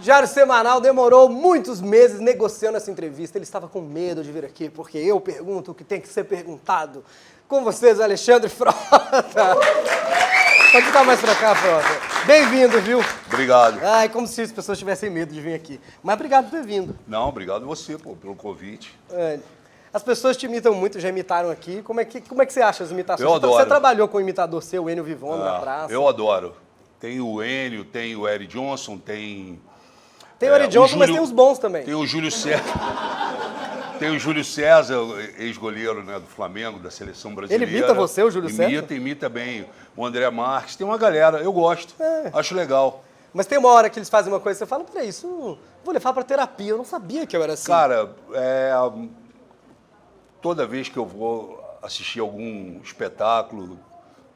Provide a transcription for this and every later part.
Diário Semanal demorou muitos meses negociando essa entrevista. Ele estava com medo de vir aqui, porque eu pergunto o que tem que ser perguntado. Com vocês, Alexandre Frota. Pode ficar mais pra cá, Frota. Bem-vindo, viu? Obrigado. Ai, como se as pessoas tivessem medo de vir aqui. Mas obrigado por ter vindo. Não, obrigado você, pô, pelo convite. As pessoas te imitam muito, já imitaram aqui. Como é que você acha as imitações? Eu adoro. Você trabalhou com um imitador seu, o Enio Vivon, na praça. Eu adoro. Tem o Enio, tem o Eric Johnson, tem... Tem o Eric Johnson, mas tem os bons também. Tem o Júlio César. Tem o Júlio César, ex-goleiro, né, do Flamengo, da seleção brasileira. Ele imita você, o Júlio César? Imita bem. O André Marques. Tem uma galera, eu gosto. Acho legal. Mas tem uma hora que eles fazem uma coisa e você fala, peraí, isso vou levar pra terapia. Eu não sabia que eu era assim. Cara, toda vez que eu vou assistir algum espetáculo,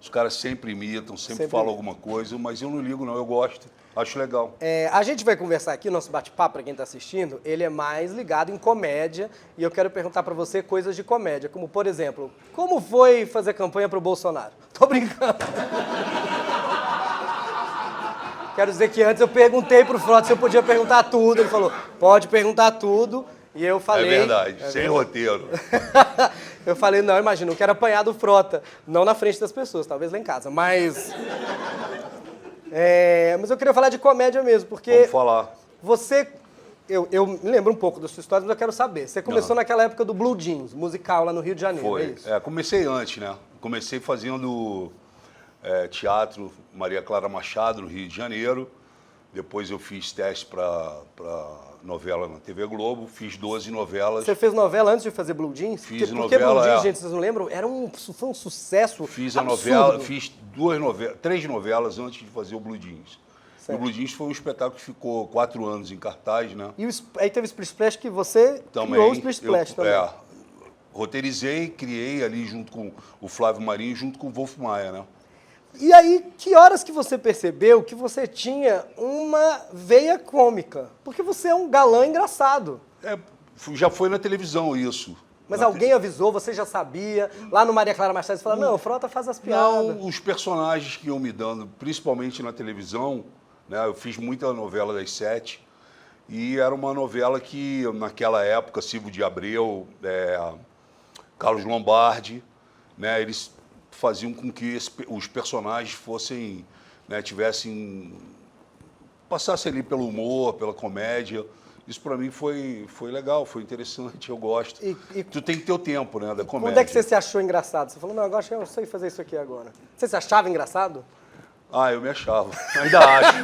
os caras sempre imitam, sempre falam alguma coisa, mas eu não ligo não, eu gosto, acho legal. A gente vai conversar aqui, o nosso bate-papo, pra quem tá assistindo, ele é mais ligado em comédia, e eu quero perguntar pra você coisas de comédia, como, por exemplo, como foi fazer campanha pro Bolsonaro? Tô brincando. Quero dizer que antes eu perguntei pro Frota se eu podia perguntar tudo, ele falou, pode perguntar tudo, e eu falei... É verdade, sem roteiro. Eu falei, não, imagina, eu quero apanhar do Frota, não na frente das pessoas, talvez lá em casa, mas... mas eu queria falar de comédia mesmo, porque... Vamos falar. Você... Eu me lembro um pouco da sua história, mas eu quero saber. Você começou naquela época do Blue Jeans, musical lá no Rio de Janeiro, Foi. é isso? Comecei antes, né? Comecei fazendo teatro Maria Clara Machado, no Rio de Janeiro. Depois eu fiz teste para novela na TV Globo, fiz 12 novelas. Você fez novela antes de fazer Blue Jeans? Fiz porque novela, Blue Jeans, gente, vocês não lembram? Foi um sucesso Fiz a absurdo. novela, fiz 3 novelas antes de fazer o Blue Jeans. Certo. O Blue Jeans foi um espetáculo que ficou 4 anos em cartaz, né? E aí teve o Split Splash que você Também, criou o Split Splash também. Roteirizei, criei ali junto com o Flávio Marinho, junto com o Wolf Maia, né? E aí, que horas que você percebeu que você tinha uma veia cômica? Porque você é um galã engraçado. Já foi na televisão isso. Mas alguém avisou, você já sabia? Lá no Maria Clara Machado, você fala, não, o Frota faz as piadas. Não, os personagens que iam me dando, principalmente na televisão, né? Eu fiz muita novela das 7, e era uma novela que, naquela época, Silvio de Abreu, Carlos Lombardi, né? Eles faziam com que os personagens fossem, né, passassem ali pelo humor, pela comédia. Isso para mim foi legal, foi interessante, eu gosto. Tu tem que ter o tempo, né, da comédia. Quando é que você se achou engraçado? Você falou, não, agora eu sei fazer isso aqui agora. Você se achava engraçado? Eu me achava. Ainda acho.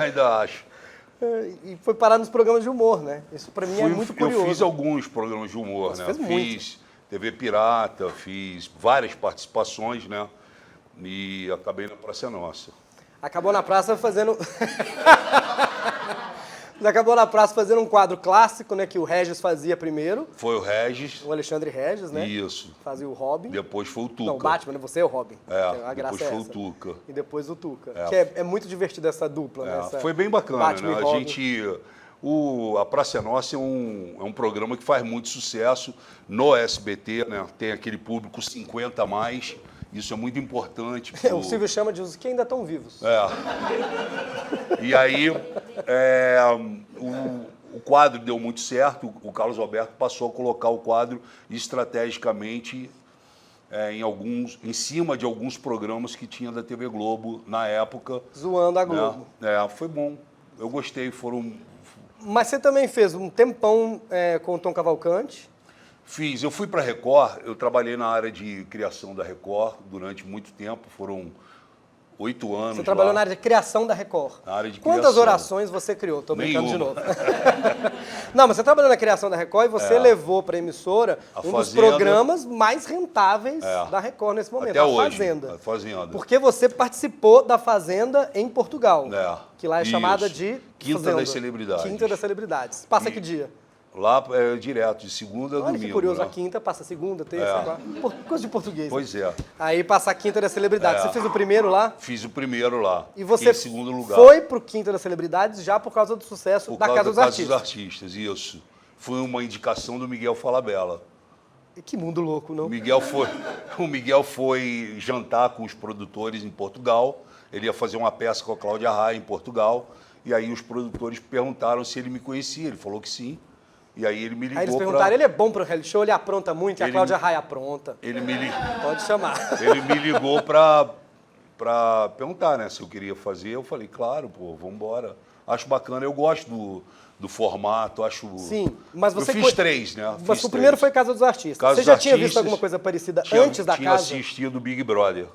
Ainda acho. E foi parar nos programas de humor, né? Isso para mim é muito curioso. Eu fiz alguns programas de humor, Você né? fez Fiz TV Pirata, fiz várias participações, né? E acabei na Praça Nossa. Acabou na praça fazendo... Acabou na praça fazendo um quadro clássico, né? Que o Regis fazia primeiro. Foi o Regis. O Alexandre Regis, né? Isso. Fazia o Robin. Depois foi o Tuca. Não, o Batman, né? Você é o Robin. A graça depois é foi essa. o Tuca. E depois o Tuca. Que é muito divertido essa dupla, né? Foi bem bacana, Batman né? e Robin. A Praça Nossa é um programa que faz muito sucesso no SBT, né? Tem aquele público 50 a mais. Isso é muito importante. O Silvio chama de os que ainda estão vivos. E aí, o quadro deu muito certo. O Carlos Alberto passou a colocar o quadro estrategicamente em cima de alguns programas que tinha da TV Globo na época. Zoando a Globo. Foi bom. Eu gostei. Mas você também fez um tempão com o Tom Cavalcante. Fiz. Eu fui para a Record, eu trabalhei na área de criação da Record durante muito tempo, foram 8 anos. Você trabalhou lá. na área de criação da Record. Na área de Quantas criação. orações você criou? Tô brincando de Nenhuma. novo. Não, mas você trabalhou na criação da Record e você levou para a emissora um dos programas mais rentáveis da Record nesse momento, Até a hoje, Fazenda. a Fazenda. Porque você participou da Fazenda em Portugal, que lá é chamada Isso. de Quinta Fazenda. das Celebridades. Quinta das Celebridades. Passa que dia? Lá é direto, de segunda a Olha domingo. que curioso, né? a quinta passa segunda, terça, quarta. Coisa de português. Pois é. Aí passa a Quinta da Celebridade. Você fez o primeiro lá? Fiz o primeiro lá. E você Fiquei em segundo lugar. foi pro Quinta das Celebridades já por causa do sucesso da Casa dos Artistas. Artistas, isso. Foi uma indicação do Miguel Falabella. E que mundo louco, não? O Miguel foi jantar com os produtores em Portugal. Ele ia fazer uma peça com a Cláudia Raia em Portugal. E aí os produtores perguntaram se ele me conhecia. Ele falou que sim. E aí ele me ligou. Aí eles perguntaram, ele é bom pro reality show, ele apronta muito, e a Cláudia Raia apronta. Ele me ligou. Pode chamar. Ele me ligou pra perguntar, né, se eu queria fazer. Eu falei, claro, pô, vamos embora. Acho bacana, eu gosto do formato, acho... Sim, mas você... Eu fiz 3, né? Mas o primeiro foi Casa dos Artistas. Casa você dos já tinha Artistas, visto alguma coisa parecida antes da tinha casa? assistido o Big Brother.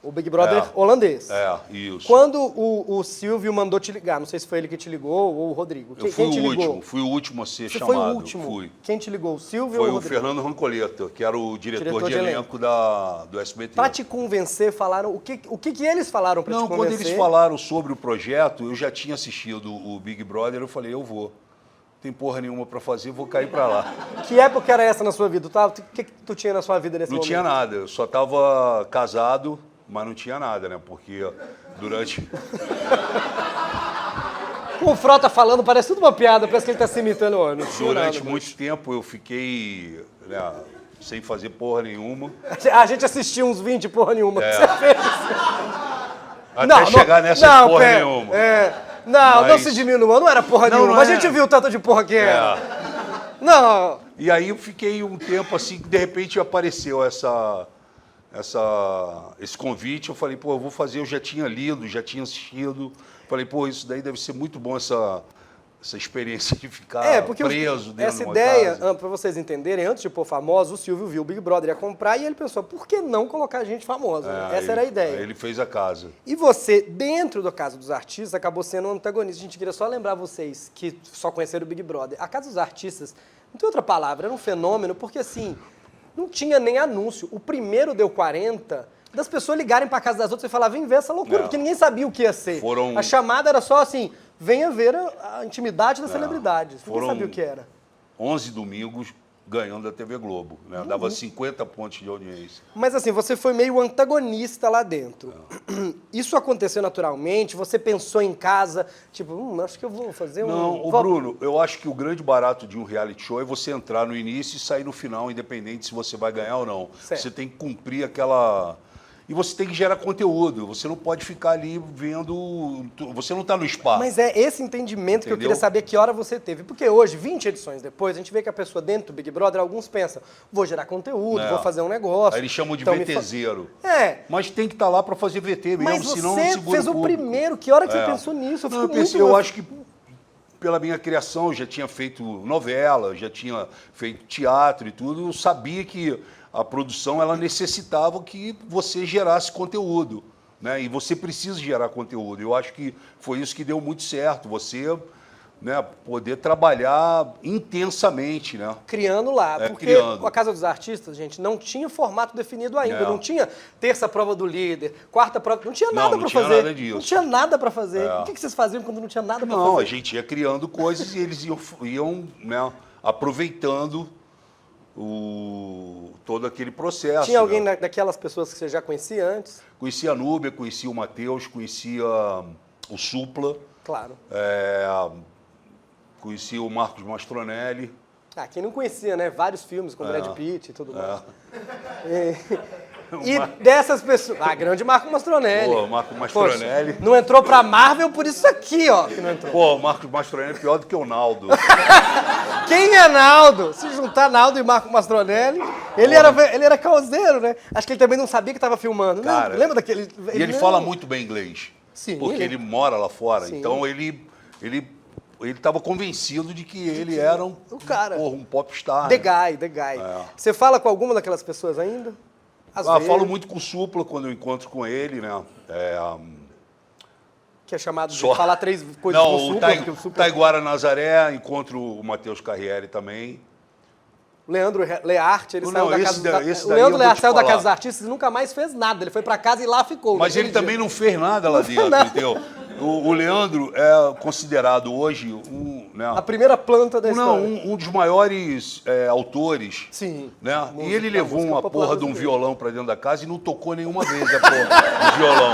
O Big Brother holandês. Isso. Quando o Silvio mandou te ligar, não sei se foi ele que te ligou ou o Rodrigo. Eu fui quem te o ligou? último, fui o último a ser Você chamado. foi o último? Fui. Quem te ligou, o Silvio Foi ou o o Rodrigo? Fernando Rancoleta, que era o diretor de elenco do SBT. Pra te convencer, falaram... O que eles falaram pra te convencer? Não, quando eles falaram sobre o projeto, eu já tinha assistido o Big Brother, eu falei, eu vou. Não tem porra nenhuma pra fazer, vou cair pra lá. Que época era essa na sua vida? O que tu tinha na sua vida nesse Não momento? tinha nada, eu só tava casado, mas não tinha nada, né? Porque durante... O Frota falando, parece tudo uma piada, parece que ele tá se imitando. Não tinha Durante nada, muito tempo eu fiquei, né, sem fazer porra nenhuma. A gente assistiu uns 20 porra nenhuma que você fez. Até chegar nessa porra nenhuma. Não se diminua, não era porra nenhuma. Mas a gente viu tanto de porra que era. Não. E aí eu fiquei um tempo assim, que de repente apareceu esse convite, eu falei, pô, eu vou fazer, eu já tinha lido, já tinha assistido, falei, pô, isso daí deve ser muito bom, essa experiência de ficar preso dentro de essa uma ideia, casa. para vocês entenderem, antes de pôr famoso, o Silvio viu o Big Brother ia comprar e ele pensou, por que não colocar gente famosa? Essa era a ideia. Aí ele fez a casa. E você, dentro da Casa dos Artistas, acabou sendo um antagonista. A gente queria só lembrar vocês que só conheceram o Big Brother. A Casa dos Artistas, não tem outra palavra, era um fenômeno, porque assim, não tinha nem anúncio. O primeiro deu 40, das pessoas ligarem para casa das outras e falar, vem ver essa loucura, porque ninguém sabia o que ia ser. A chamada era só assim, venha ver a intimidade das celebridades. Ninguém sabia o que era. 11 domingos ganhando da TV Globo, né? Dava 50 pontos de audiência. Mas assim, você foi meio antagonista lá dentro. Isso aconteceu naturalmente? Você pensou em casa, tipo, acho que eu vou fazer um... Não, Bruno, eu acho que o grande barato de um reality show é você entrar no início e sair no final, independente se você vai ganhar ou não. Certo. Você tem que cumprir aquela... E você tem que gerar conteúdo, você não pode ficar ali vendo... Você não está no spa. Mas é esse entendimento que eu queria saber que hora você teve. Porque hoje, 20 edições depois, a gente vê que a pessoa dentro do Big Brother, alguns pensam, vou gerar conteúdo, vou fazer um negócio. Aí eles chamam de então VTZero. Mas tem que estar lá para fazer VT mesmo, senão não segura o público. Mas você fez o primeiro, que hora que você pensou nisso? Eu acho que pela minha criação, eu já tinha feito novela, já tinha feito teatro e tudo, eu sabia que a produção ela necessitava que você gerasse conteúdo, né? E você precisa gerar conteúdo. Eu acho que foi isso que deu muito certo. Você, né, poder trabalhar intensamente, né? Criando lá, porque a Casa dos Artistas, gente, não tinha formato definido ainda, não tinha terça prova do líder, quarta prova, não tinha nada para fazer. Nada disso. Não tinha nada para fazer. O que vocês faziam quando não tinha nada para fazer? Não, a gente ia criando coisas e eles iam né, aproveitando todo aquele processo. Tinha alguém daquelas pessoas que você já conhecia antes? Conhecia a Núbia, conhecia o Matheus, conhecia o Supla. Claro. Conhecia o Marcos Mastronelli. Quem não conhecia, né? Vários filmes com Brad Pitt e tudo mais. E dessas pessoas... grande Marcos Mastronelli. Pô, Marcos Mastronelli. Poxa, não entrou pra Marvel por isso aqui, ó, que não entrou. Pô, o Marcos Mastronelli é pior do que o Naldo. Quem é Naldo? Se juntar Naldo e Marcos Mastronelli, ele era causeiro, né? Acho que ele também não sabia que estava filmando. Cara, lembra daquele... E ele fala muito bem inglês. Sim. Porque ele mora lá fora. Sim. Então ele estava convencido de que ele era um popstar. The guy. Você fala com alguma daquelas pessoas ainda? Às vezes. Falo muito com o Supla quando eu encontro com ele, né? Que é chamado de falar 3 coisas com o Supla. Taiguara Nazaré, encontro o Matheus Carriere também. O Leandro Learte, ele saiu da casa... O Leandro Learte saiu da Casa dos Artistas e nunca mais fez nada. Ele foi pra casa e lá ficou. Mas ele também não fez nada lá dentro, entendeu? O Leandro é considerado hoje a primeira planta da história. Um dos maiores autores. Sim. Né? E ele levou uma porra de um violão pra dentro da casa e não tocou nenhuma vez a porra do violão.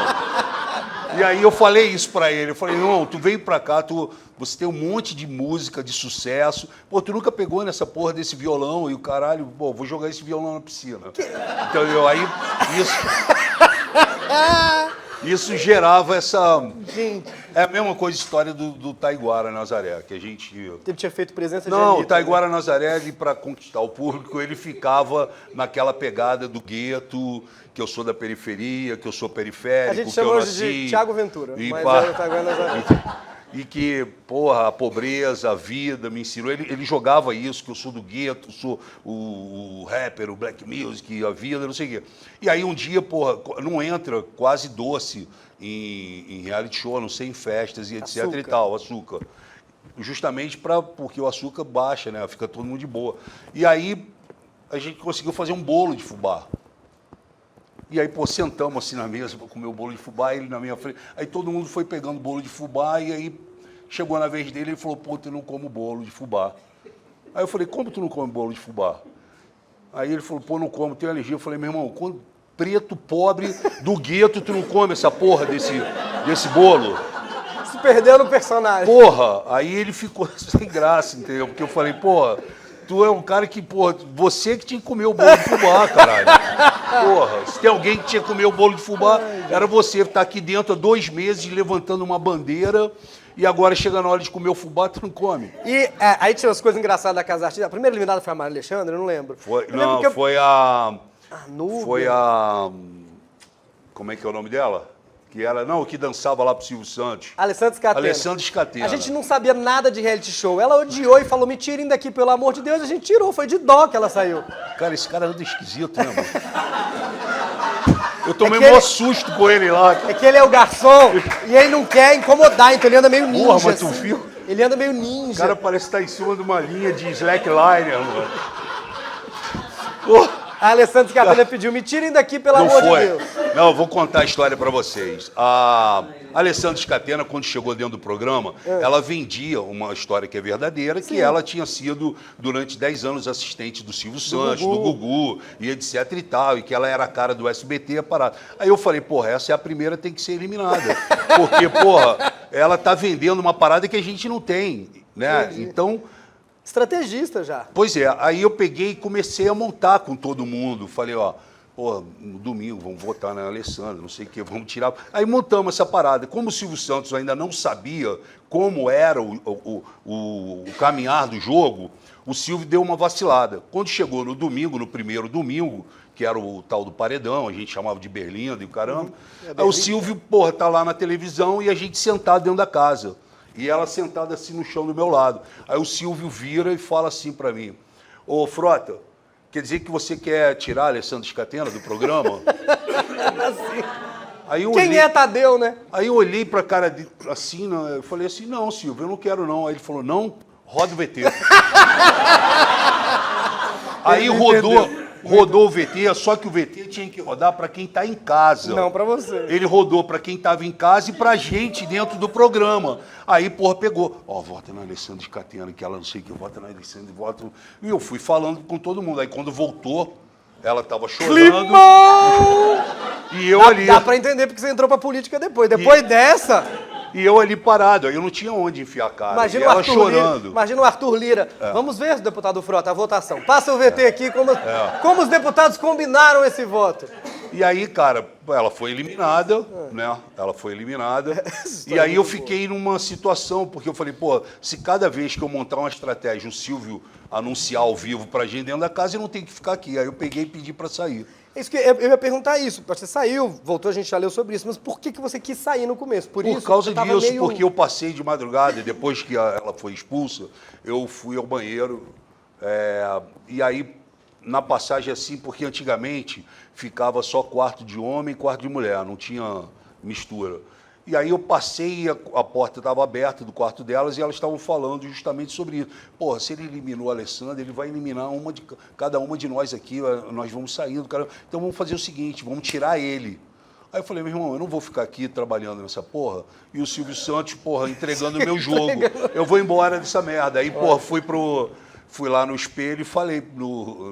E aí eu falei isso pra ele. Eu falei, não, tu veio pra cá, você tem um monte de música, de sucesso. Pô, tu nunca pegou nessa porra desse violão e o caralho, pô, vou jogar esse violão na piscina. Entendeu? Aí, isso... isso gerava essa... Gente, É a mesma coisa, a história do Taiguara Nazaré, que a gente... ele tinha feito presença de Não, Anitta, o Taiguara Nazaré, para conquistar o público, ele ficava naquela pegada do gueto, que eu sou da periferia, que eu sou periférico, A gente que chama eu hoje nasci... de Thiago Ventura, e mas pá. é o Taiguara Nazaré. E que, porra, a pobreza, a vida me ensinou. Ele jogava isso, que eu sou do gueto, sou o rapper, o black music, a vida, não sei o quê. E aí um dia, porra, não entra quase doce em reality show, não sei, em festas e etc Açúcar. e tal, açúcar. Justamente porque o açúcar baixa, né? Fica todo mundo de boa. E aí a gente conseguiu fazer um bolo de fubá. E aí, pô, sentamos assim na mesa para comer o bolo de fubá, ele na minha frente. Aí todo mundo foi pegando o bolo de fubá e aí chegou na vez dele e falou, pô, tu não come bolo de fubá. Aí eu falei, como tu não come bolo de fubá? Aí ele falou, pô, não como, tenho alergia. Eu falei, meu irmão, quando preto, pobre, do gueto, tu não come essa porra desse bolo? Se perdeu no personagem. Porra, aí ele ficou sem graça, entendeu? Porque eu falei, porra, tu é um cara que, porra, você que tinha que comer o bolo de fubá, caralho. Porra, se tem alguém que tinha que comer o bolo de fubá, era você que tá aqui dentro há 2 meses levantando uma bandeira e agora chega na hora de comer o fubá, tu não come. E aí tinha umas coisas engraçadas da Casa Artista. A primeira eliminada foi a Maria Alexandre, eu não lembro. Foi, Eu lembro não, que eu- foi a... Núbia. Foi a... Como é que é o nome dela? Que era, não, que dançava lá pro Silvio Santos. Alessandra Scatena. Alessandra Scatena. A gente não sabia nada de reality show. Ela odiou e falou, me tirem daqui, pelo amor de Deus. A gente tirou, foi de dó que ela saiu. Cara, esse cara anda esquisito, né, mano? Eu tomei que um maior ele- susto com ele lá. É que ele é o garçom e ele não quer incomodar, então ele anda meio ninja. Porra, mas tu assim. viu? Ele anda meio O ninja. cara parece estar em cima de uma linha de slackliner, mano. Porra. A Alessandra Scatena pediu, me tirem daqui, pelo Não amor foi. de Deus. Não, eu vou contar a história para vocês. A Alessandra Scatena, quando chegou dentro do programa, ela vendia uma história que é verdadeira, que ela tinha sido, durante 10 anos, assistente do Silvio Santos, do Gugu, e etc e tal, e que ela era a cara do SBT, a parada. Aí eu falei, porra, essa é a primeira, tem que ser eliminada. Porque, porra, ela tá vendendo uma parada que a gente não tem, né? Entendi. Então... Estrategista já. Pois é, aí eu peguei e comecei a montar com todo mundo. Falei, ó, pô, no domingo vamos votar na Alessandra, não sei o quê, vamos tirar. Aí montamos essa parada. Como o Silvio Santos ainda não sabia como era o caminhar do jogo, o Silvio deu uma vacilada. Quando chegou no domingo, no primeiro domingo, que era o tal do paredão, a gente chamava de Berlinda e o caramba, aí o Silvio, porra, tá lá na televisão e a gente sentado dentro da casa. E ela sentada assim no chão do meu lado. Aí o Silvio vira e fala assim pra mim, ô Frota, quer dizer que você quer tirar a Alessandra Scatena do programa? Aí eu Quem olhei, é Tadeu, né? aí eu olhei pra cara dele assim, né, eu falei assim, não, Silvio, eu não quero não. Aí ele falou, não, roda o VT. Aí Ele rodou o VT, só que o VT tinha que rodar pra quem tá em casa. Não, pra você. Ele rodou pra quem tava em casa e pra gente dentro do programa. Aí, porra, pegou. Ó, vota na Alessandra Scatena, que ela não sei o que, vota na Alessandra, vota... E eu fui falando com todo mundo. Aí quando voltou, ela tava chorando. Climão! E eu ali... Dá pra entender porque você entrou pra política depois. Depois dessa, E eu ali parado. Aí eu não tinha onde enfiar a cara. imagina e o ela Arthur chorando. Lira. Imagina o Arthur Lira. Vamos ver, deputado Frota, a votação. Passa o VT aqui, como os deputados combinaram esse voto. E aí, cara, ela foi eliminada, né? Ela foi eliminada. E aí eu fiquei numa situação, porque eu falei, pô, se cada vez que eu montar uma estratégia, o Silvio anunciar ao vivo pra gente dentro da casa, eu não tenho que ficar aqui. Aí eu peguei e pedi pra sair. Isso que eu ia perguntar isso. Você saiu, voltou, a gente já leu sobre isso, mas por que você quis sair no começo? Por isso, causa você tava disso, meio... porque eu passei de madrugada, e depois que ela foi expulsa, eu fui ao banheiro. E aí, na passagem assim, porque antigamente ficava só quarto de homem e quarto de mulher, não tinha mistura. E aí eu passei, a porta estava aberta do quarto delas e elas estavam falando justamente sobre isso. Porra, se ele eliminou a Alessandra, ele vai eliminar cada uma de nós aqui, nós vamos saindo. Cara. Então vamos fazer o seguinte, vamos tirar ele. Aí eu falei, meu irmão, eu não vou ficar aqui trabalhando nessa porra. E o Silvio Santos, porra, entregando o meu jogo. Eu vou embora dessa merda. Aí, porra, fui lá no espelho e falei,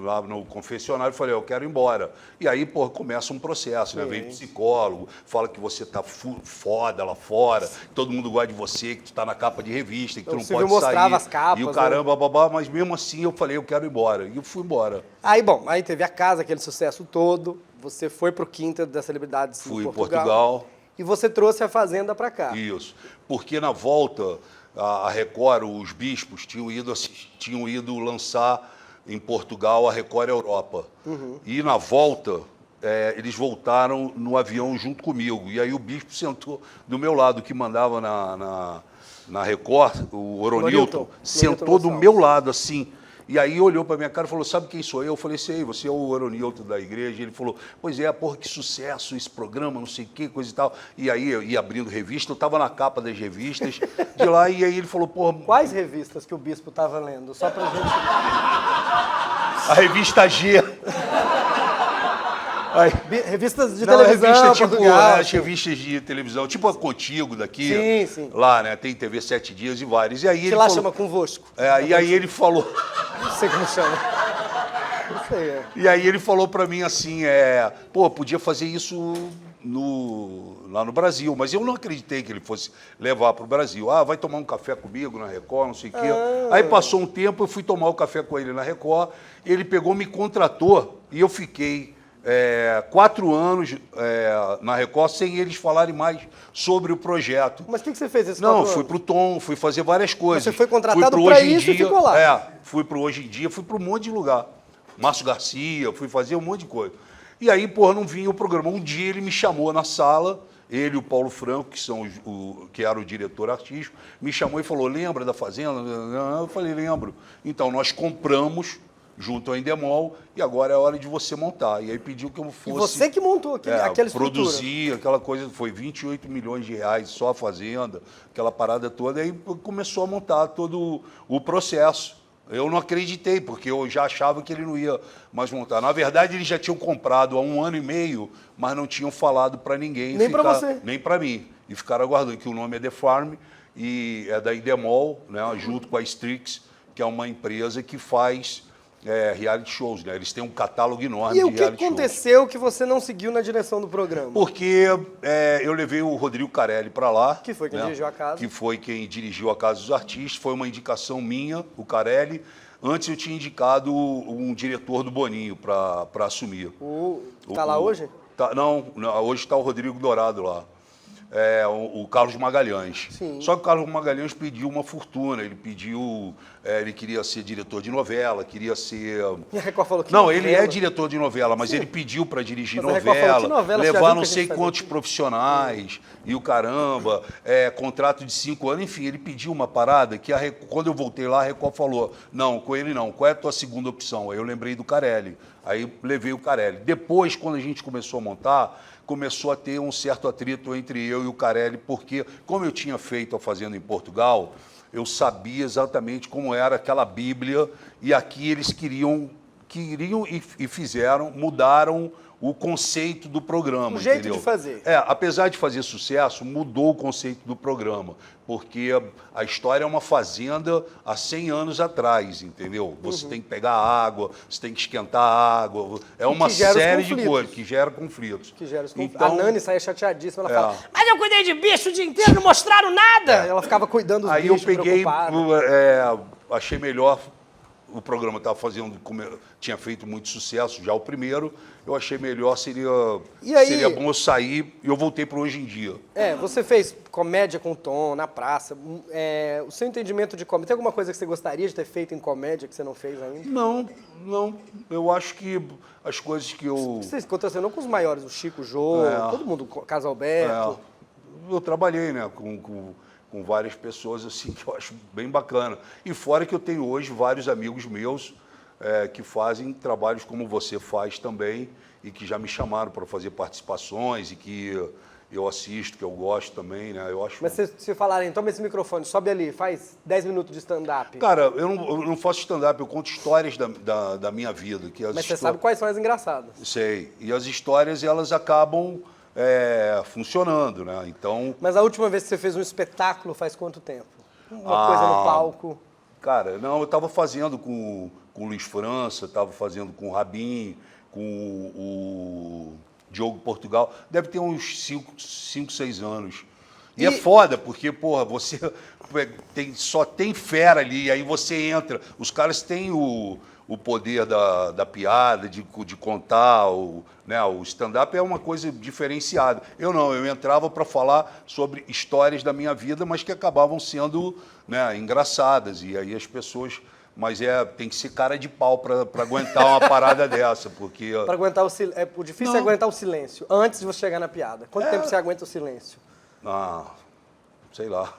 lá no confessionário, falei, eu quero ir embora. E aí, porra, começa um processo, né? Vem psicólogo, fala que você tá foda lá fora, que todo mundo gosta de você, que tu tá na capa de revista, que tu não Silvio pode sair. mostrava as capas, e o caramba, babá, mas mesmo assim eu falei, eu quero ir embora. E eu fui embora. Aí, bom, aí teve a casa, aquele sucesso todo. Você foi pro Quinta das Celebridades Fui em em Portugal. E você trouxe a Fazenda para cá. Isso. Porque na volta, a Record, os bispos, tinham ido lançar em Portugal a Record Europa. E na volta, eles voltaram no avião junto comigo. E aí o bispo sentou do meu lado, que mandava na Record, o Oronilton, sentou do meu lado, assim. E aí olhou para minha cara e falou, sabe quem sou eu? Eu falei, sei, você é o Oronilton da igreja. Ele falou, pois é, porra, que sucesso esse programa, não sei o que, coisa e tal. E aí eu ia abrindo revista, eu estava na capa das revistas de lá, e aí ele falou, porra... Quais revistas que o bispo estava lendo? Só pra gente... A revista G. Aí, revistas de não, televisão, revista, tipo, Portugal, as revistas de televisão, tipo a Contigo daqui. Sim, sim. Lá, né? Tem TV 7 Dias e vários. E aí que ele lá falou, chama Convosco. e aí ele falou... Não sei como chama. Não sei, E aí ele falou pra mim assim, pô, podia fazer isso lá no Brasil, mas eu não acreditei que ele fosse levar pro Brasil. Ah, vai tomar um café comigo na Record, não sei o quê. Aí passou um tempo, eu fui tomar o café com ele na Record, ele pegou, me contratou e eu fiquei 4 anos na Record sem eles falarem mais sobre o projeto. Mas o que você fez esses 4 Não, anos? fui pro Tom, fui fazer várias coisas. Você foi contratado Fui pro pra Hoje em isso e Dia, ficou lá. Fui pro Hoje em Dia, fui pro um monte de lugar. Márcio Garcia, fui fazer um monte de coisa. E aí, porra, não vinha o programa. Um dia ele me chamou na sala, ele e o Paulo Franco, que era o diretor artístico, me chamou e falou, lembra da Fazenda? Eu falei, lembro. Então, nós compramos junto ao Endemol, e agora é a hora de você montar. E aí pediu que eu fosse... E você que montou aquela estrutura. Produzir, aquela coisa, foi 28 milhões de reais só a Fazenda, aquela parada toda, aí começou a montar todo o processo. Eu não acreditei, porque eu já achava que ele não ia mais montar. Na verdade, eles já tinham comprado há 1 ano e meio, mas não tinham falado para ninguém. Nem para você. Nem para mim. E ficaram aguardando, que o nome é The Farm, e é da Endemol, né, junto com a Strix, que é uma empresa que faz reality shows, né? Eles têm um catálogo enorme de reality shows. E o que aconteceu que você não seguiu na direção do programa? Porque eu levei o Rodrigo Carelli para lá. Que foi quem dirigiu a casa. Que foi quem dirigiu a Casa dos Artistas. Foi uma indicação minha, o Carelli. Antes eu tinha indicado um diretor do Boninho para assumir. Está lá hoje? Não, hoje está o Rodrigo Dourado lá. O Carlos Magalhães. Sim. Só que o Carlos Magalhães pediu uma fortuna. Ele pediu... ele queria ser diretor de novela, queria ser... E a Record falou que não, ele é diretor de novela, mas ele pediu para dirigir novela, levar não sei quantos profissionais e o caramba, contrato de 5 anos, enfim, ele pediu uma parada que quando eu voltei lá, a Record falou, não, com ele não, qual é a tua segunda opção? Aí eu lembrei do Carelli, aí levei o Carelli. Depois, quando a gente começou a montar, começou a ter um certo atrito entre eu e o Carelli, porque como eu tinha feito a Fazenda em Portugal, eu sabia exatamente como era aquela Bíblia, e aqui eles queriam e fizeram, mudaram o conceito do programa. O jeito entendeu? de fazer. Apesar de fazer sucesso, mudou o conceito do programa, porque a história é uma fazenda há 100 anos atrás, entendeu? Você tem que pegar água, você tem que esquentar a água, é uma série de coisas que gera conflitos. Então, a Nani saía chateadíssima, ela fala, mas eu cuidei de bicho o dia inteiro, não mostraram nada! Ela ficava cuidando dos bichos, aí eu peguei, achei melhor... O programa estava fazendo, tinha feito muito sucesso, já o primeiro, eu achei melhor, seria bom eu sair, e eu voltei para Hoje em Dia. Você fez comédia com Tom, na praça, o seu entendimento de comédia, tem alguma coisa que você gostaria de ter feito em comédia que você não fez ainda? Não, eu acho que as coisas que eu... Você contracenou com os maiores, o Chico, o Jô, todo mundo, Carlos Alberto. Eu trabalhei, né, com várias pessoas assim que eu acho bem bacana. E fora que eu tenho hoje vários amigos meus que fazem trabalhos como você faz também e que já me chamaram para fazer participações e que eu assisto, que eu gosto também, né? Eu acho... Mas se falarem, toma esse microfone, sobe ali, faz 10 minutos de stand-up. Cara, eu não faço stand-up, eu conto histórias da minha vida. Mas você sabe quais são as engraçadas. Sei. E as histórias, elas acabam... funcionando, né? Então... Mas a última vez que você fez um espetáculo faz quanto tempo? Uma coisa no palco? Cara, não, eu estava fazendo com o Luiz França, estava fazendo com o Rabin, com o Diogo Portugal. Deve ter uns 5, 6 anos. E é foda, porque, porra, você só tem fera ali, e aí você entra. Os caras têm o poder da piada, de contar, né, o stand-up é uma coisa diferenciada. Eu não, eu entrava para falar sobre histórias da minha vida, mas que acabavam sendo, né, engraçadas. E aí as pessoas... Mas tem que ser cara de pau para aguentar uma parada dessa, porque... Para aguentar o silêncio. O difícil é aguentar o silêncio, antes de você chegar na piada. Quanto tempo você aguenta o silêncio? Ah, sei lá.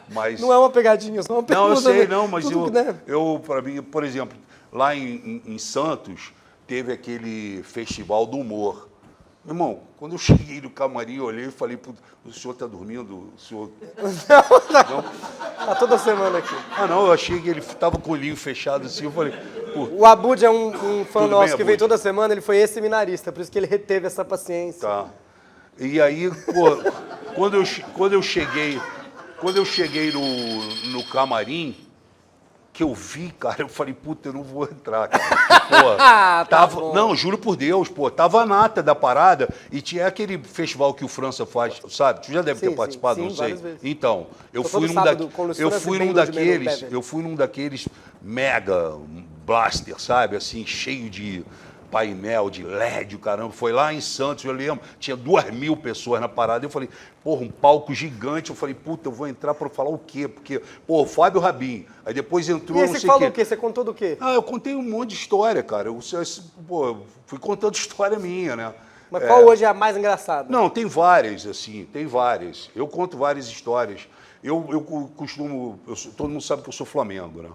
Mas... Não é uma pegadinha, só uma pergunta. Não, eu sei, não, mas tudo, né? eu para mim, por exemplo, lá em Santos, teve aquele festival do humor. Meu irmão, quando eu cheguei no camarim, eu olhei e falei, o senhor está dormindo? O senhor... Não. Tá toda semana aqui. Ah, não, eu achei que ele estava com o olhinho fechado assim, eu falei... Pô, o Abud é um fã tudo nosso bem, que veio Abud? toda semana, ele foi ex-seminarista, por isso que ele reteve essa paciência. tá. E aí, pô, quando eu cheguei no camarim, que eu vi, cara, eu falei, puta, eu não vou entrar, cara. Pô, Tá bom. não, juro por Deus, pô, tava a nata da parada e tinha aquele festival que o França faz, sabe? Tu já deve ter Sim, participado, sim, não sei. várias vezes. Então, eu Tô fui todo num sábado com o Luiz França e bem Lud Menu Bever. eu fui num daqueles mega blaster, sabe? Assim, cheio de painel, de LED, o caramba. Foi lá em Santos, eu lembro, tinha 2.000 pessoas na parada. Eu falei, porra, um palco gigante. Eu falei, puta, eu vou entrar para falar o quê? Porque, pô, Fábio Rabin. Aí depois entrou, E aí não você sei falou o quê? Você contou do quê? Ah, eu contei um monte de história, cara. Pô, fui contando história minha, né? Mas qual hoje é a mais engraçada? Não, tem várias, assim, tem várias. Eu conto várias histórias. Eu costumo... todo mundo sabe que eu sou Flamengo, né?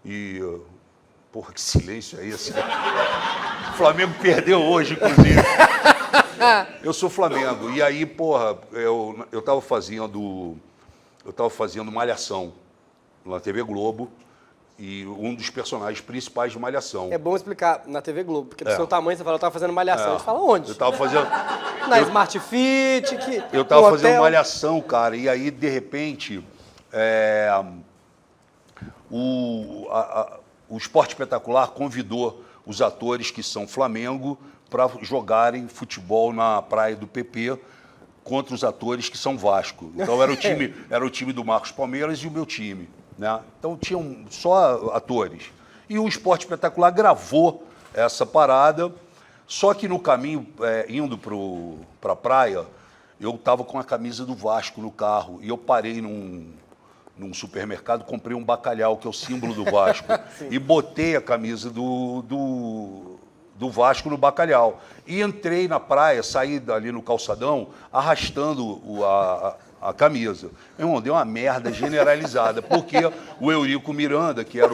E... porra, que silêncio é esse? O Flamengo perdeu hoje, inclusive. Eu sou Flamengo. E aí, porra, eu tava fazendo Malhação na TV Globo. E um dos personagens principais de Malhação. É bom explicar na TV Globo, porque do seu tamanho você fala, eu tava fazendo Malhação. A gente fala onde? Eu tava fazendo... Na Smart Fit, Eu tava no fazendo hotel. Malhação, cara, e aí, de repente, o Esporte Espetacular convidou os atores que são Flamengo para jogarem futebol na praia do PP contra os atores que são Vasco. Então era o time do Marcos Palmeiras e o meu time, né? Então tinham só atores. E o Esporte Espetacular gravou essa parada, só que no caminho, indo para a praia, eu estava com a camisa do Vasco no carro e eu parei num supermercado, comprei um bacalhau, que é o símbolo do Vasco, e botei a camisa do Vasco no bacalhau. E entrei na praia, saí ali no calçadão, arrastando a camisa. Meu irmão, deu uma merda generalizada, porque o Eurico Miranda, que era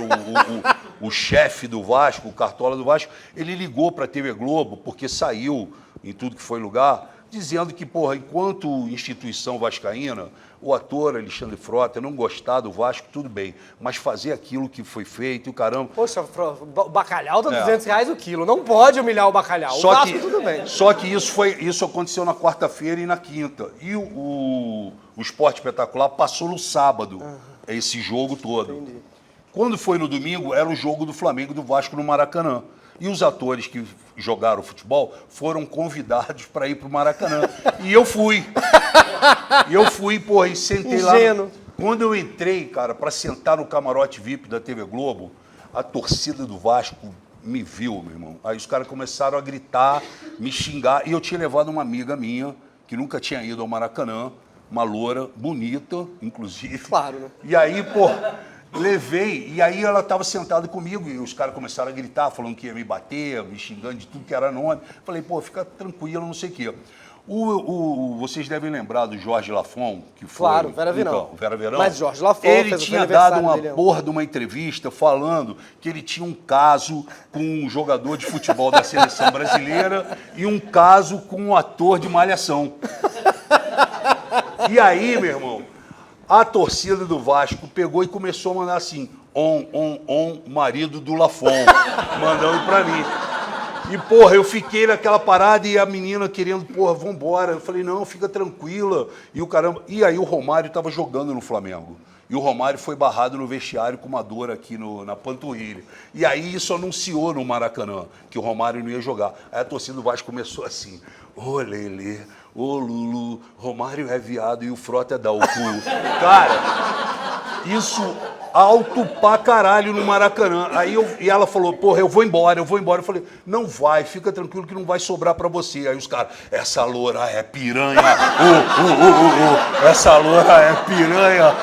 o chefe do Vasco, o cartola do Vasco, ele ligou para a TV Globo, porque saiu em tudo que foi lugar, dizendo que, porra, enquanto instituição vascaína, o ator Alexandre Frota não gostar do Vasco, tudo bem, mas fazer aquilo que foi feito, e o caramba... Poxa, o bacalhau tá R$200 o quilo, não pode humilhar o bacalhau. O Vasco, tudo bem. Só que isso aconteceu na quarta-feira e na quinta. E o Esporte Espetacular passou no sábado, esse jogo todo. Entendi. Quando foi no domingo, era o jogo do Flamengo e do Vasco no Maracanã. E os atores que jogaram futebol foram convidados para ir para o Maracanã. E eu fui. Porra, e sentei Ingênuo. lá. Quando eu entrei, cara, para sentar no camarote VIP da TV Globo, a torcida do Vasco me viu, meu irmão. Aí os caras começaram a gritar, me xingar. E eu tinha levado uma amiga minha, que nunca tinha ido ao Maracanã, uma loura, bonita, inclusive. Claro, né? E aí, pô, levei, e aí ela estava sentada comigo, e os caras começaram a gritar, falando que ia me bater, me xingando de tudo que era nome. Falei, pô, fica tranquilo, não sei o quê. Vocês devem lembrar do Jorge Lafon, que foi... Claro, Vera Verão. Então, Vera Verão. Mas Jorge Lafon ele fez o tinha aniversário dado uma dele. porra de uma entrevista falando que ele tinha um caso com um jogador de futebol da seleção brasileira e um caso com um ator de Malhação. E aí, meu irmão, a torcida do Vasco pegou e começou a mandar assim, marido do Lafon, mandando pra mim. E, porra, eu fiquei naquela parada e a menina querendo, porra, vambora. Eu falei, não, fica tranquila. E o caramba... E aí o Romário tava jogando no Flamengo. E o Romário foi barrado no vestiário com uma dor aqui na panturrilha. E aí isso anunciou no Maracanã, que o Romário não ia jogar. Aí a torcida do Vasco começou assim, ô Lelê, ô Lulu, Romário é viado e o Frota é da cu. Cara, isso alto pra caralho no Maracanã. E ela falou, porra, eu vou embora. Eu falei, não vai, fica tranquilo que não vai sobrar pra você. Aí os caras, essa loura é piranha, essa loura é piranha,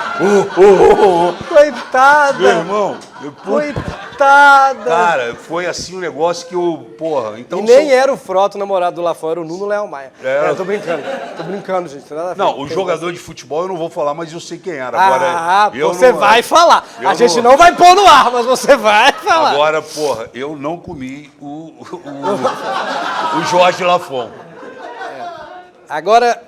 Coitada! Meu irmão, Coitada! cara, foi assim um negócio que eu, porra, então... E nem era o Frota o namorado do Lafon, era o Nuno Leal Maia. Era. Tô brincando, gente. Nada a ver. Não, o jogador de futebol eu não vou falar, mas eu sei quem era. Agora, eu você não, vai falar. eu A gente não- não vai pôr no ar, mas você vai falar. Agora, porra, eu não comi o Jorge Lafon. Agora,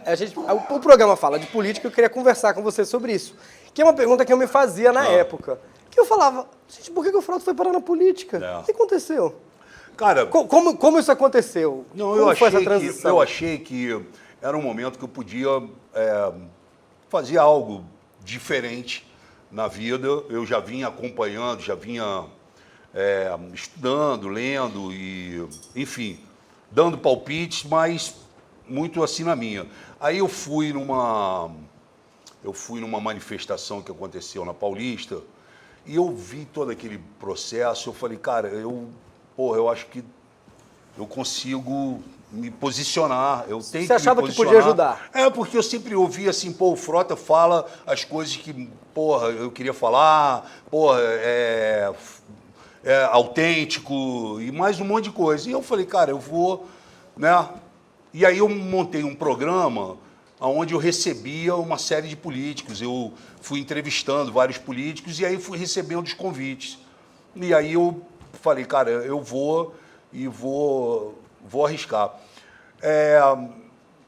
o programa fala de política, eu queria conversar com você sobre isso. Que é uma pergunta que eu me fazia na época. Que eu falava, gente, por que o Frota foi parar na política? É. O que aconteceu? Cara, Como isso aconteceu? não, Como foi essa transição? eu achei que era um momento que eu podia fazer algo diferente na vida. Eu já vinha acompanhando, já vinha estudando, lendo e, enfim, dando palpites, mas muito assim na minha. Aí eu fui numa manifestação que aconteceu na Paulista e eu vi todo aquele processo. Eu falei, cara, eu acho que eu consigo me posicionar. Eu tenho Você achava me que posicionar. podia ajudar? É, porque eu sempre ouvi assim, pô, o Frota fala as coisas que, porra, eu queria falar, porra, é autêntico e mais um monte de coisa. E eu falei, cara, eu vou, né? E aí eu montei um programa onde eu recebia uma série de políticos. Eu fui entrevistando vários políticos e aí fui recebendo os convites. E aí eu falei, cara, eu vou arriscar.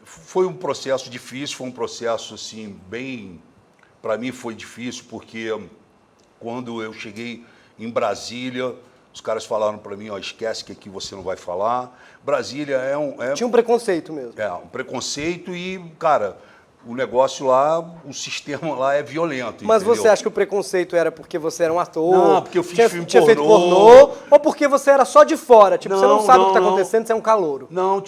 Foi um processo difícil, foi um processo assim bem, para mim foi difícil porque quando eu cheguei em Brasília, os caras falaram para mim, ó, esquece que aqui você não vai falar. Brasília Tinha um preconceito mesmo. um preconceito e, cara, o negócio lá, o sistema lá é violento. Mas entendeu? você acha que o preconceito era porque você era um ator? Não, porque eu fiz filme tinha feito pornô. pornô? Ou porque você era só de fora? Tipo, você não Não, sabe o que não, tá não. acontecendo, você é um calouro. Não,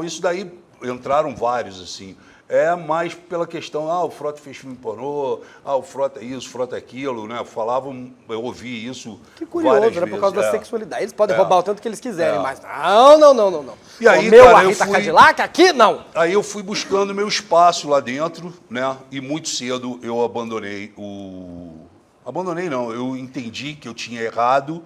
isso daí entraram vários, assim. É mais pela questão, o Frota fez filme pornô, o Frota é isso, o Frota é aquilo, né? Falavam, eu ouvi isso Que curioso, várias era por causa vezes. da sexualidade. Eles podem roubar o tanto que eles quiserem, É. mas não. E aí, o meu cara, a eu Rita fui- Cadillac aqui, não. Aí eu fui buscando meu espaço lá dentro, né? E muito cedo eu abandonei Abandonei não, eu entendi que eu tinha errado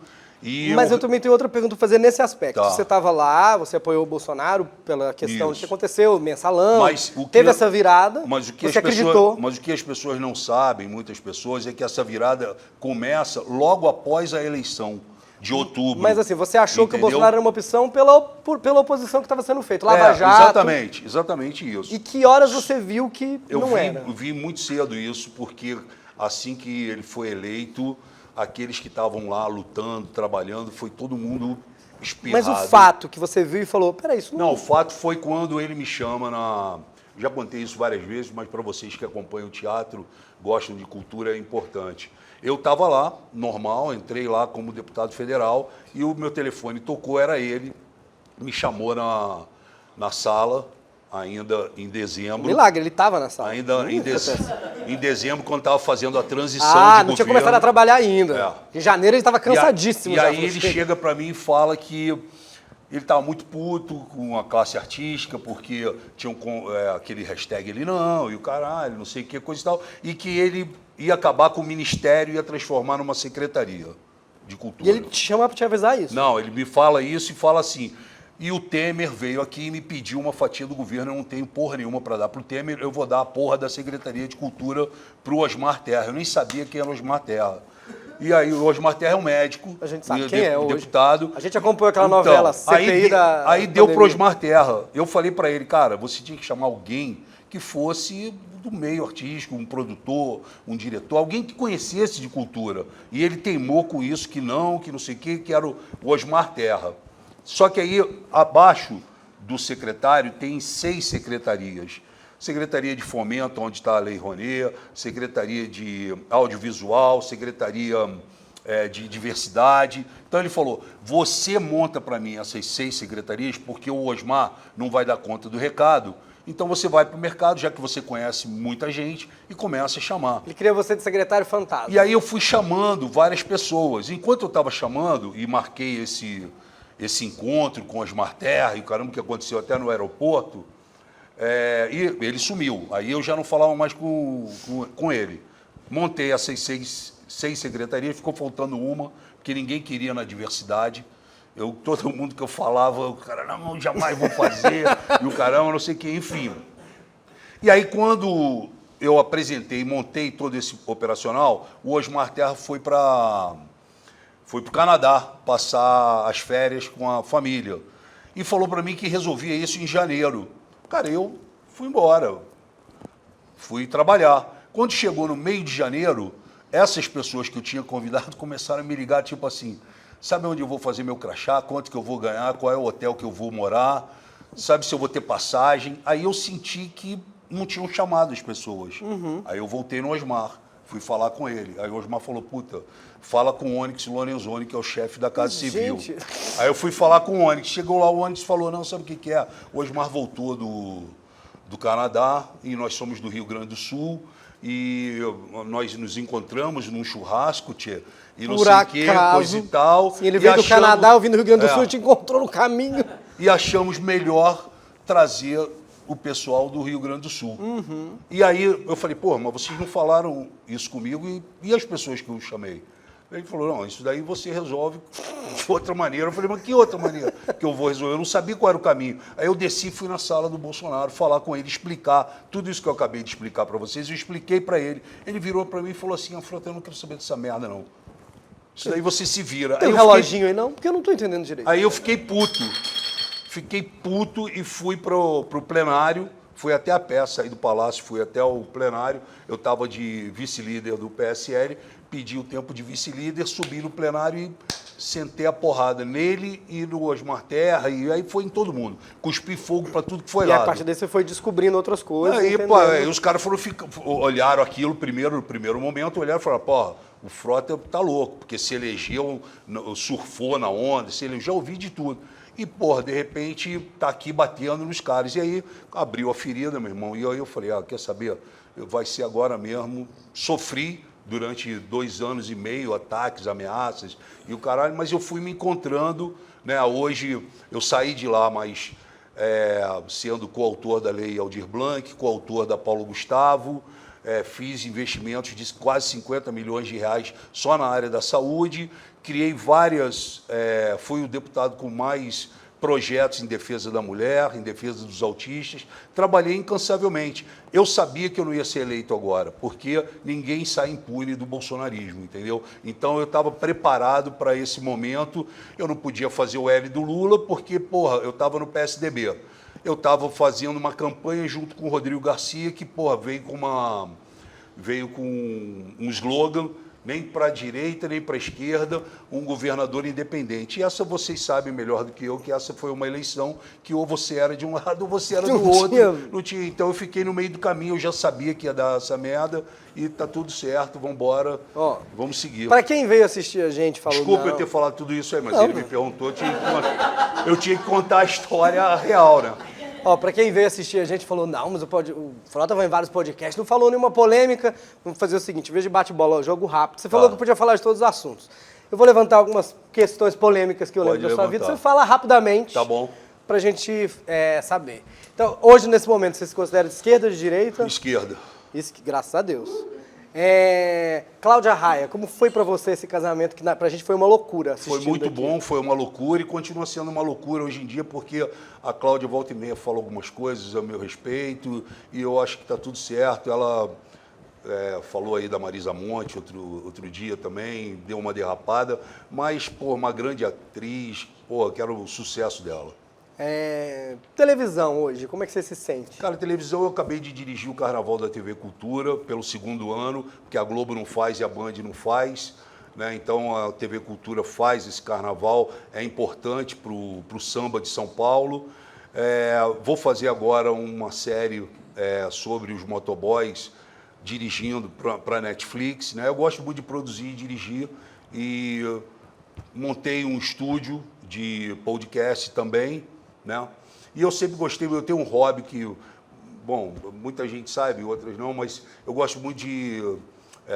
e... Mas eu também tenho outra pergunta pra fazer nesse aspecto. Tá. Você estava lá, você apoiou o Bolsonaro pela questão Isso. que aconteceu, mensalão, Mas o que- teve essa virada, Mas o que você as pessoas, acreditou. mas o que as pessoas não sabem, muitas pessoas, é que essa virada começa logo após a eleição de outubro. Mas assim, você achou que o entendeu? Bolsonaro era uma opção pela oposição que estava sendo feita, Lava Jato. Exatamente isso. E que horas você viu que Eu não era? vi muito cedo isso, porque assim que ele foi eleito, aqueles que estavam lá lutando, trabalhando, foi todo mundo espirrado. Mas o fato que você viu e falou, peraí, isso Não, o fato foi quando ele me chama Já contei isso várias vezes, mas para vocês que acompanham o teatro, gostam de cultura, é importante. Eu estava lá, normal, entrei lá como deputado federal e o meu telefone tocou, era ele, me chamou na sala, ainda em dezembro. Milagre, ele estava na sala. Ainda em dezembro, quando estava fazendo a transição Ah, de não governo. tinha começado a trabalhar ainda. Em janeiro ele estava cansadíssimo. E já, aí falou, ele "Chega." chega para mim e fala que ele estava muito puto com a classe artística, porque tinha aquele hashtag ele não, e o caralho, não sei o que, coisa e tal, e que ele ia acabar com o ministério e ia transformar numa secretaria de cultura. E ele te chama pra te avisar isso. Não, ele me fala isso e fala assim, e o Temer veio aqui e me pediu uma fatia do governo, eu não tenho porra nenhuma para dar pro Temer, eu vou dar a porra da Secretaria de Cultura pro Osmar Terra. Eu nem sabia quem era o Osmar Terra. E aí o Osmar Terra é um médico, A gente sabe o quem é hoje. deputado. A gente acompanhou aquela Então, novela CPI da aí deu pro pandemia. Osmar Terra. Eu falei para ele, cara, você tinha que chamar alguém que fosse do meio artístico, um produtor, um diretor, alguém que conhecesse de cultura. E ele teimou com isso, que não sei o quê, que era o Osmar Terra. Só que aí, abaixo do secretário, tem 6 secretarias. Secretaria de Fomento, onde está a Lei Rouanet, Secretaria de Audiovisual, Secretaria de Diversidade. Então ele falou, você monta para mim essas 6 secretarias, porque o Osmar não vai dar conta do recado, Então você vai para o mercado, já que você conhece muita gente, e começa a chamar. Ele queria você de secretário fantasma. E aí eu fui chamando várias pessoas. Enquanto eu estava chamando e marquei esse encontro com Osmar Terra, e o caramba que aconteceu até no aeroporto, e ele sumiu. Aí eu já não falava mais com ele. Montei essas seis secretarias, ficou faltando uma, porque ninguém queria na diversidade. Todo mundo que eu falava, o cara, não, jamais vou fazer, e o caramba, não sei o que, enfim. E aí, quando eu apresentei e montei todo esse operacional, o Osmar Terra foi para o Canadá passar as férias com a família. E falou para mim que resolvia isso em janeiro. Cara, eu fui embora, fui trabalhar. Quando chegou no meio de janeiro, essas pessoas que eu tinha convidado começaram a me ligar, tipo assim, sabe onde eu vou fazer meu crachá, quanto que eu vou ganhar, qual é o hotel que eu vou morar, sabe se eu vou ter passagem. Aí eu senti que não tinham chamado as pessoas. Aí eu voltei no Osmar, fui falar com ele. Aí o Osmar falou, puta, fala com o Onyx Lorenzoni, que é o chefe da Casa Civil. Aí eu fui falar com o Onyx, chegou lá, o Onyx falou, não, sabe o que é? O Osmar voltou do Canadá e nós somos do Rio Grande do Sul e nós nos encontramos num churrasco, tchê, e não sei o que, coisa e tal. Sim, ele veio do Canadá, eu vim do Rio Grande do Sul, te encontrou no caminho. E achamos melhor trazer o pessoal do Rio Grande do Sul. E aí eu falei, pô, mas vocês não falaram isso comigo e as pessoas que eu chamei? Ele falou, não, isso daí você resolve de outra maneira. Eu falei, mas que outra maneira que eu vou resolver? Eu não sabia qual era o caminho. Aí eu desci e fui na sala do Bolsonaro falar com ele, explicar tudo isso que eu acabei de explicar para vocês. Eu expliquei para ele. Ele virou para mim e falou assim, Frota, eu não quero saber dessa merda, não. Isso daí você se vira. Tem um reloginho aí, não? Porque eu não estou entendendo direito. Aí eu fiquei puto. Fiquei puto e fui pro plenário. Fui até a pé, saí do palácio, fui até o plenário. Eu estava de vice-líder do PSL, pedi o tempo de vice-líder, subi no plenário e sentei a porrada nele e no Osmar Terra, e aí foi em todo mundo. Cuspi fogo para tudo que foi lá. E a partir daí você foi descobrindo outras coisas. Aí, pô, os caras olharam aquilo no primeiro momento, olharam e falaram, pô, o Frota tá louco, porque se elegeu, surfou na onda, se elegeu, já ouvi de tudo. E, porra, de repente, tá aqui batendo nos caras. E aí, abriu a ferida, meu irmão. E aí eu falei, quer saber? Vai ser agora mesmo. Sofri durante 2 anos e meio, ataques, ameaças e o caralho, mas eu fui me encontrando, né? Hoje, eu saí de lá, mas sendo coautor da Lei Aldir Blanc, coautor da Paulo Gustavo, fiz investimentos de quase 50 milhões de reais só na área da saúde, criei fui o deputado com mais projetos em defesa da mulher, em defesa dos autistas, trabalhei incansavelmente. Eu sabia que eu não ia ser eleito agora, porque ninguém sai impune do bolsonarismo, entendeu? Então eu estava preparado para esse momento, eu não podia fazer o L do Lula, porque, porra, eu estava no PSDB. Eu estava fazendo uma campanha junto com o Rodrigo Garcia, que, porra, veio com um slogan, nem para a direita, nem para a esquerda, um governador independente. E essa vocês sabem melhor do que eu, que essa foi uma eleição que ou você era de um lado ou você era do outro. Não tinha. Então eu fiquei no meio do caminho, eu já sabia que ia dar essa merda e tá tudo certo, vamos embora, vamos seguir. Para quem veio assistir a gente, falou... Desculpa eu ter falado tudo isso aí, mas ele me perguntou, eu tinha que contar a história real, né? Para quem veio assistir a gente, falou, não, mas o Frota vai em vários podcasts, não falou nenhuma polêmica. Vamos fazer o seguinte, em vez de bate-bola, jogo rápido. Você falou que eu podia falar de todos os assuntos. Eu vou levantar algumas questões polêmicas que eu lembro da sua vida. Você fala rapidamente. Tá bom. Pra gente saber. Então, hoje, nesse momento, você se considera de esquerda ou de direita? Esquerda. Graças a Deus. Cláudia Raia, como foi para você esse casamento, que pra gente foi uma loucura? Foi muito bom, foi uma loucura e continua sendo uma loucura hoje em dia, porque a Cláudia volta e meia fala algumas coisas a meu respeito e eu acho que está tudo certo. Ela falou aí da Marisa Monte outro dia também, deu uma derrapada, mas, pô, uma grande atriz, pô, quero o sucesso dela. Televisão hoje, como é que você se sente? Cara, televisão, eu acabei de dirigir o Carnaval da TV Cultura pelo 2º ano, porque a Globo não faz e a Band não faz, né? Então a TV Cultura faz esse carnaval, é importante para o samba de São Paulo. Vou fazer agora uma série sobre os motoboys dirigindo para a Netflix, né? Eu gosto muito de produzir e dirigir e montei um estúdio de podcast também, né? E eu sempre gostei, eu tenho um hobby que bom, muita gente sabe, outras não, mas eu gosto muito de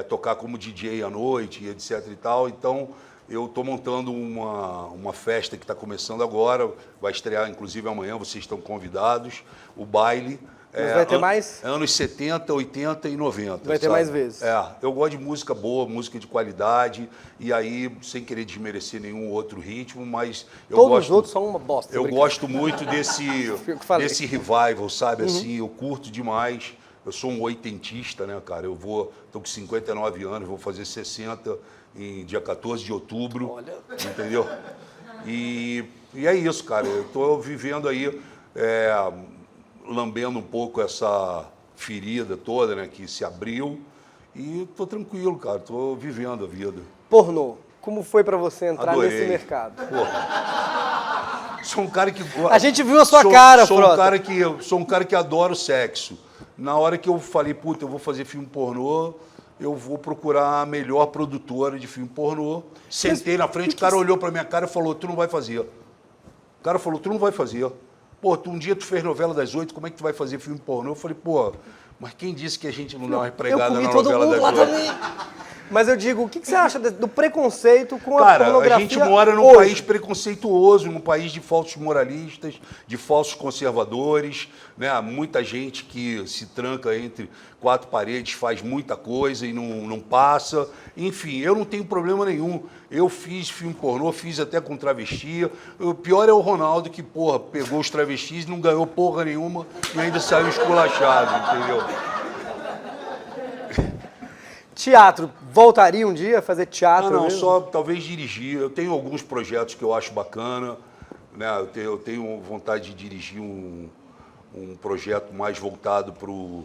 tocar como DJ à noite, etc e tal. Então, eu estou montando uma festa que está começando agora, vai estrear inclusive amanhã, vocês estão convidados, o baile. Mas vai ter mais? Anos 70, 80 e 90. Vai ter sabe? mais vezes. Eu gosto de música boa, música de qualidade, e aí, sem querer desmerecer nenhum outro ritmo, mas Todos os outros são uma bosta. Eu gosto muito desse revival, sabe? Assim, eu curto demais. Eu sou um oitentista, né, cara? Tô com 59 anos, vou fazer 60 em dia 14 de outubro. Olha. Entendeu? E é isso, cara. Eu tô vivendo aí, lambendo um pouco essa ferida toda, né, que se abriu. E tô tranquilo, cara. Tô vivendo a vida. Pornô. Como foi pra você entrar Adorei. nesse mercado? Porra. Sou um cara que... A gente viu a sua cara, Frota. Sou um cara que adora o sexo. Na hora que eu falei, puta, eu vou fazer filme pornô, eu vou procurar a melhor produtora de filme pornô. Sentei na frente, o cara olhou pra minha cara e falou, tu não vai fazer. O cara falou, tu não vai fazer. Pô, um dia tu fez novela das 8, como é que tu vai fazer filme pornô? Eu falei, pô, mas quem disse que a gente não dá uma empregada na novela das 8? Também. Mas eu digo, o que você acha do preconceito com a Cara, pornografia a gente mora num hoje? país preconceituoso, num país de falsos moralistas, de falsos conservadores, né? Muita gente que se tranca entre quatro paredes, faz muita coisa e não passa. Enfim, eu não tenho problema nenhum. Eu fiz filme pornô, fiz até com travesti. O pior é o Ronaldo que, porra, pegou os travestis e não ganhou porra nenhuma e ainda saiu esculachado, entendeu? Teatro, voltaria um dia a fazer teatro Não, mesmo? só talvez dirigir. Eu tenho alguns projetos que eu acho bacana, né? Eu tenho vontade de dirigir um projeto mais voltado para o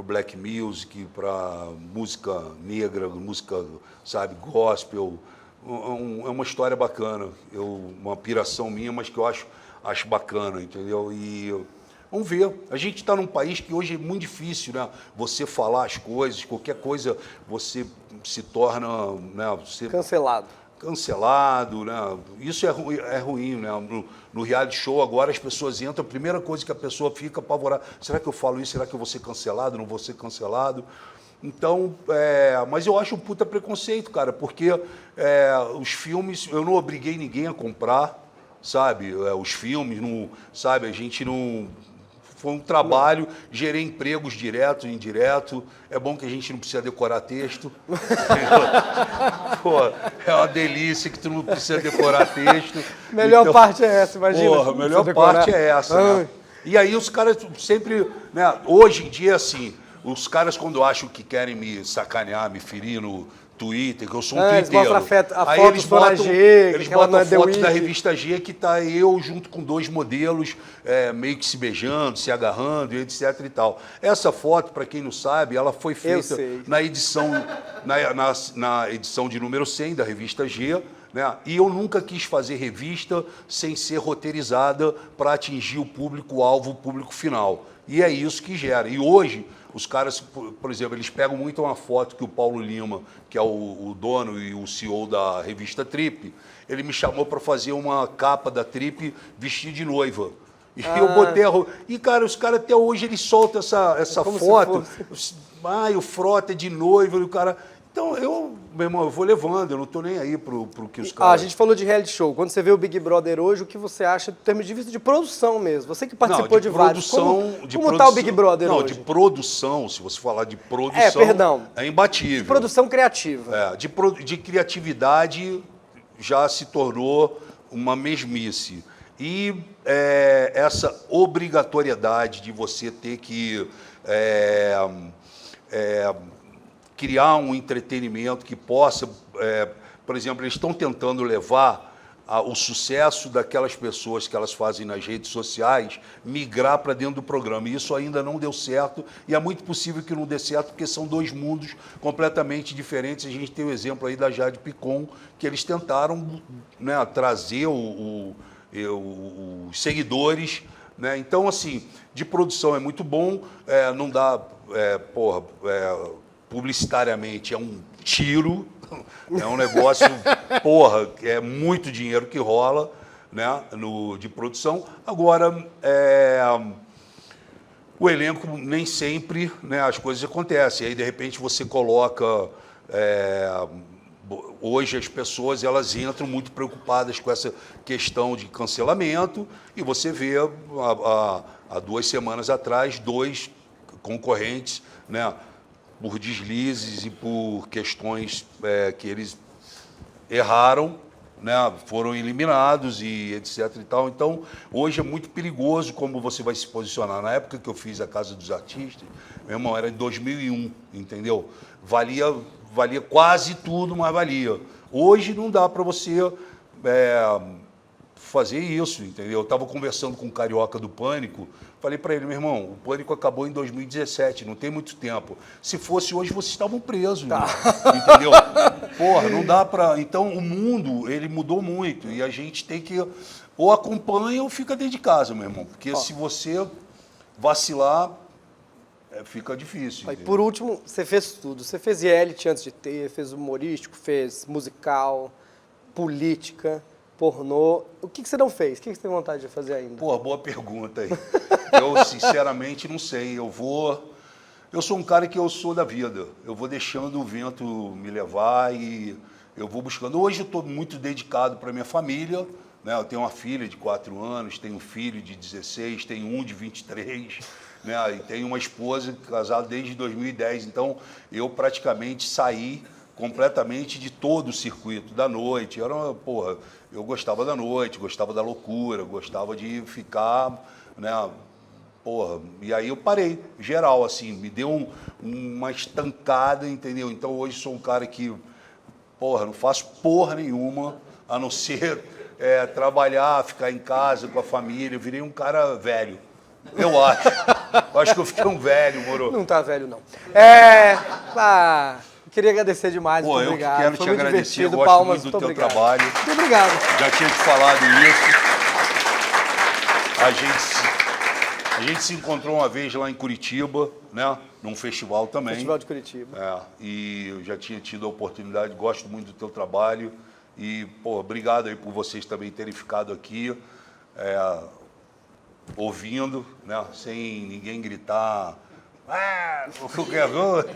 black music, para música negra, música, sabe, gospel. É uma história bacana, uma piração minha, mas que eu acho bacana, entendeu? E vamos ver. A gente está num país que hoje é muito difícil, né? Você falar as coisas, qualquer coisa você se torna, né? Cancelado, né? Isso é ruim, né? No reality show agora as pessoas entram, a primeira coisa que a pessoa fica apavorada, será que eu falo isso? Será que eu vou ser cancelado? Não vou ser cancelado? Então, mas eu acho um puta preconceito, cara, porque os filmes, eu não obriguei ninguém a comprar, sabe? Os filmes, não, sabe? A gente não... Foi um trabalho, gerei empregos direto e indireto. É bom que a gente não precisa decorar texto. Pô, é uma delícia que tu não precisa decorar texto. Melhor parte é essa, imagina. Porra, a melhor parte é essa, né? E aí os caras sempre, né? Hoje em dia, assim, os caras quando acham que querem me sacanear, me ferir no Twitter, que eu sou um twitteiro. Aí eles botam a foto da revista G que tá eu junto com dois modelos, meio que se beijando, se agarrando, etc e tal. Essa foto, para quem não sabe, ela foi feita na edição, na edição de número 100 da revista G, né? E eu nunca quis fazer revista sem ser roteirizada para atingir o público-alvo, o público final. E é isso que gera. E hoje, os caras, por exemplo, eles pegam muito uma foto que o Paulo Lima, que é o dono e o CEO da revista Trip, ele me chamou para fazer uma capa da Trip vestido de noiva. E eu botei a roupa. E, cara, os caras até hoje eles soltam essa foto. O Frota é de noiva, e o cara... Então, meu irmão, eu vou levando, eu não estou nem aí pro que os caras... A gente falou de reality show. Quando você vê o Big Brother hoje, o que você acha em termos de vista de produção mesmo? Você que participou de vários. Como está o Big Brother hoje? Não, de produção, se você falar de produção... É imbatível. De produção criativa. De criatividade já se tornou uma mesmice. E essa obrigatoriedade de você ter que... criar um entretenimento que possa, por exemplo, eles estão tentando levar o sucesso daquelas pessoas que elas fazem nas redes sociais, migrar para dentro do programa. E isso ainda não deu certo, e é muito possível que não dê certo, porque são dois mundos completamente diferentes. A gente tem o exemplo aí da Jade Picon, que eles tentaram, né, trazer os seguidores, né? Então, assim, de produção é muito bom, não dá, publicitariamente é um tiro, é um negócio, é muito dinheiro que rola, né, de produção. Agora, o elenco nem sempre, né, as coisas acontecem. Aí, de repente, você coloca... hoje as pessoas elas entram muito preocupadas com essa questão de cancelamento e você vê há 2 semanas atrás 2 concorrentes, né, por deslizes e por questões que eles erraram, né, foram eliminados e etc. e tal. Então, hoje é muito perigoso como você vai se posicionar. Na época que eu fiz a Casa dos Artistas, meu irmão, era em 2001, entendeu? Valia quase tudo, mas valia. Hoje não dá para você fazer isso, entendeu? Eu estava conversando com um carioca do Pânico, falei para ele, meu irmão, o Pânico acabou em 2017, não tem muito tempo. Se fosse hoje, vocês estavam presos, tá. Entendeu? Porra, não dá para... Então, o mundo, ele mudou muito e a gente tem que... Ou acompanha ou fica dentro de casa, meu irmão, porque se você vacilar... fica difícil. E por último, você fez tudo. Você fez reality antes de ter, fez humorístico, fez musical, política, pornô. O que você não fez? O que você tem vontade de fazer ainda? Pô, boa pergunta aí. Eu, sinceramente, não sei. Eu sou um cara que eu sou da vida. Eu vou deixando o vento me levar e eu vou buscando. Hoje eu estou muito dedicado para minha família, né? Eu tenho uma filha de 4 anos, tenho um filho de 16, tenho um de 23... né? E tenho uma esposa casada desde 2010, então eu praticamente saí completamente de todo o circuito da noite. Eu gostava da noite, gostava da loucura, gostava de ficar, né? E aí eu parei, geral, assim, me deu uma estancada, entendeu? Então hoje sou um cara que, não faço porra nenhuma, a não ser trabalhar, ficar em casa com a família. Eu virei um cara velho. Eu acho. Acho que eu fiquei um velho, moro. Não tá velho, não. Queria agradecer demais, muito obrigado. Eu quero te agradecer, eu gosto Palmas, muito do teu trabalho. Muito obrigado. Já tinha te falado isso. A gente se encontrou uma vez lá em Curitiba, né? Num festival também. Festival de Curitiba. E eu já tinha tido a oportunidade, gosto muito do teu trabalho. E, obrigado aí por vocês também terem ficado aqui. Ouvindo, né, sem ninguém gritar, qualquer coisa.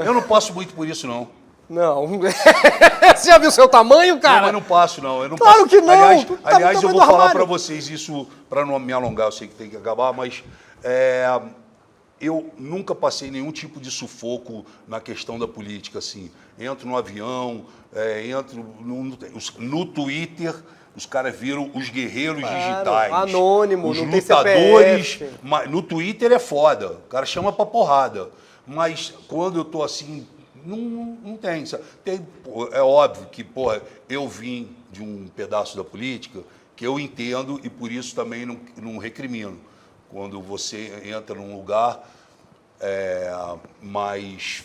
Eu não passo muito por isso, não. Não. Você já viu o seu tamanho, cara? Não, eu não passo, não. Eu não claro passo. Que não. Aliás, eu vou falar para vocês isso, para não me alongar, eu sei que tem que acabar, mas eu nunca passei nenhum tipo de sufoco na questão da política, assim. Entro no avião, entro no Twitter... Os caras viram os guerreiros digitais. Anônimo, os não tem lutadores. CPF. No Twitter é foda. O cara chama pra porrada. Mas quando eu tô assim, não tem. É óbvio que, eu vim de um pedaço da política que eu entendo e por isso também não recrimino. Quando você entra num lugar mais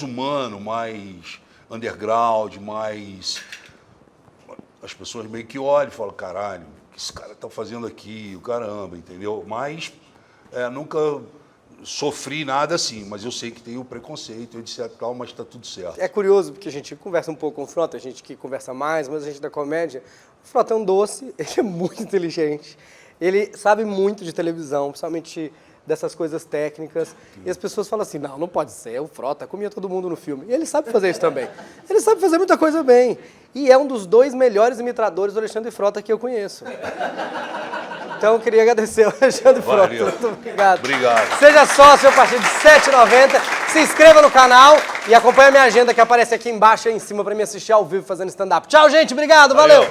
humano, mais underground, mais... As pessoas meio que olham e falam, caralho, o que esse cara está fazendo aqui, o caramba, entendeu? Mas nunca sofri nada assim, mas eu sei que tem o preconceito, etc, mas está tudo certo. É curioso, porque a gente conversa um pouco com o Frota, a gente que conversa mais, mas a gente da comédia, o Frota é um doce, ele é muito inteligente, ele sabe muito de televisão, principalmente dessas coisas técnicas, e as pessoas falam assim, não pode ser, o Frota comia todo mundo no filme. E ele sabe fazer isso também. Ele sabe fazer muita coisa bem. E é um dos 2 melhores imitadores do Alexandre Frota que eu conheço. Então, eu queria agradecer ao Alexandre Frota. Muito obrigado. Obrigado. Seja sócio a partir de R$ 7,90. Se inscreva no canal e acompanhe a minha agenda que aparece aqui embaixo e em cima para me assistir ao vivo fazendo stand-up. Tchau, gente. Obrigado. Valeu.